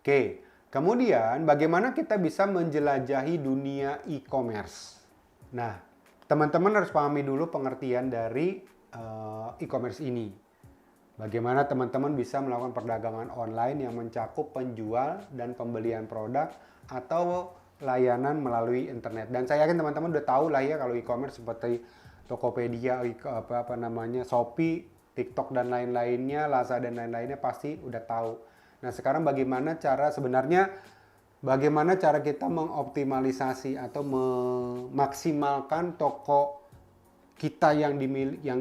Oke, kemudian bagaimana kita bisa menjelajahi dunia e-commerce? Nah, teman-teman harus pahami dulu pengertian dari e-commerce ini. Bagaimana teman-teman bisa melakukan perdagangan online yang mencakup penjual dan pembelian produk atau layanan melalui internet. Dan saya yakin teman-teman udah tahu lah ya kalau e-commerce seperti Tokopedia, Shopee, TikTok dan lain-lainnya, Lazada dan lain-lainnya pasti udah tahu. Nah, sekarang bagaimana cara kita mengoptimalisasi atau memaksimalkan toko kita yang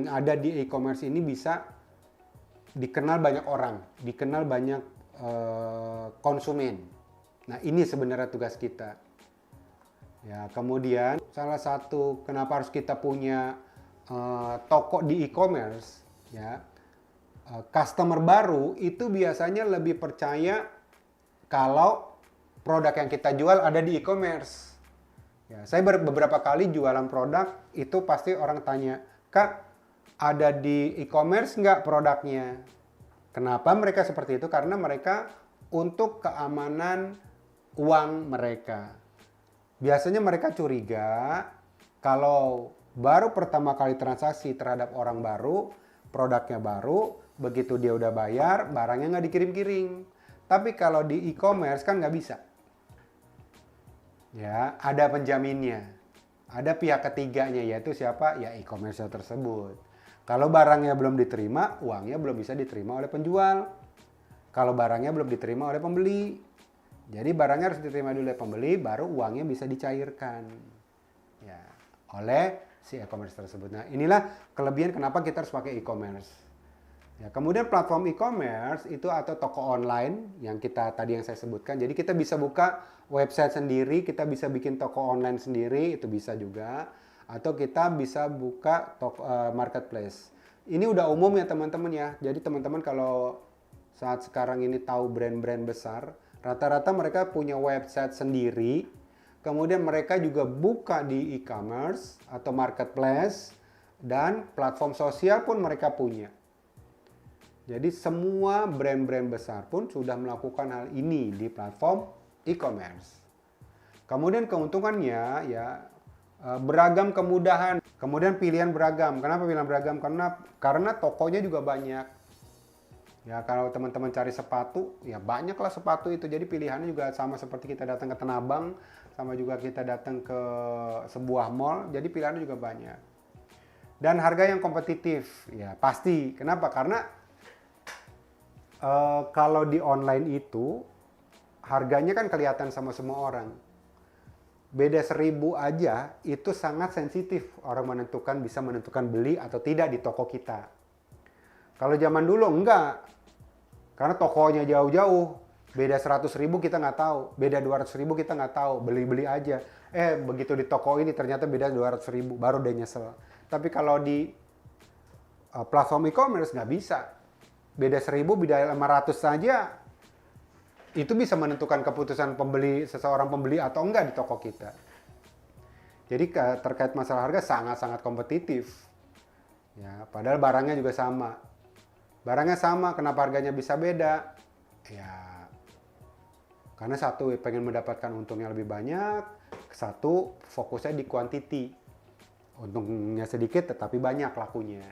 ada di e-commerce ini bisa dikenal banyak orang, dikenal banyak konsumen. Nah, ini sebenarnya tugas kita. Ya, kemudian salah satu kenapa harus kita punya toko di e-commerce, ya, customer baru itu biasanya lebih percaya kalau produk yang kita jual ada di e-commerce. Ya, saya beberapa kali jualan produk itu pasti orang tanya, Kak, ada di e-commerce nggak produknya? Kenapa mereka seperti itu? Karena mereka untuk keamanan uang mereka. Biasanya mereka curiga kalau baru pertama kali transaksi terhadap orang baru, produknya baru, begitu dia udah bayar, barangnya nggak dikirim-kirim. Tapi kalau di e-commerce kan nggak bisa. Ya, ada penjaminnya. Ada pihak ketiganya, yaitu siapa? Ya, e-commerce tersebut. Kalau barangnya belum diterima, uangnya belum bisa diterima oleh penjual. Kalau barangnya belum diterima oleh pembeli. Jadi barangnya harus diterima dulu oleh pembeli, baru uangnya bisa dicairkan. Ya, oleh si e-commerce tersebut. Nah, inilah kelebihan kenapa kita harus pakai e-commerce. Ya, kemudian platform e-commerce itu atau toko online yang saya sebutkan. Jadi kita bisa buka website sendiri, kita bisa bikin toko online sendiri, itu bisa juga. Atau kita bisa buka marketplace. Ini udah umum ya teman-teman ya. Jadi teman-teman kalau saat sekarang ini tahu brand-brand besar, rata-rata mereka punya website sendiri. Kemudian mereka juga buka di e-commerce atau marketplace dan platform sosial pun mereka punya. Jadi semua brand-brand besar pun sudah melakukan hal ini di platform e-commerce. Kemudian keuntungannya ya beragam kemudahan, kemudian pilihan beragam. Kenapa pilihan beragam? Karena tokonya juga banyak. Ya, kalau teman-teman cari sepatu, ya banyaklah sepatu itu. Jadi pilihannya juga sama seperti kita datang ke Tanah Abang, sama juga kita datang ke sebuah mall. Jadi pilihannya juga banyak. Dan harga yang kompetitif, ya pasti. Kenapa? Karena kalau di online itu harganya kan kelihatan sama semua orang. Beda 1.000 aja itu sangat sensitif orang bisa menentukan beli atau tidak di toko kita. Kalau zaman dulu enggak, karena tokonya jauh-jauh, beda 100.000 kita nggak tahu, beda 200.000 kita nggak tahu, beli-beli aja. Begitu di toko ini ternyata beda 200.000, baru dia nyesel. Tapi kalau di platform e-commerce nggak bisa, beda 1.000, beda 500 saja, itu bisa menentukan keputusan seseorang pembeli atau enggak di toko kita. Jadi terkait masalah harga sangat-sangat kompetitif. Ya, padahal barangnya juga sama. Barangnya sama, kenapa harganya bisa beda? Ya, karena satu pengen mendapatkan untung yang lebih banyak, satu fokusnya di quantity. Untungnya sedikit tetapi banyak lakunya.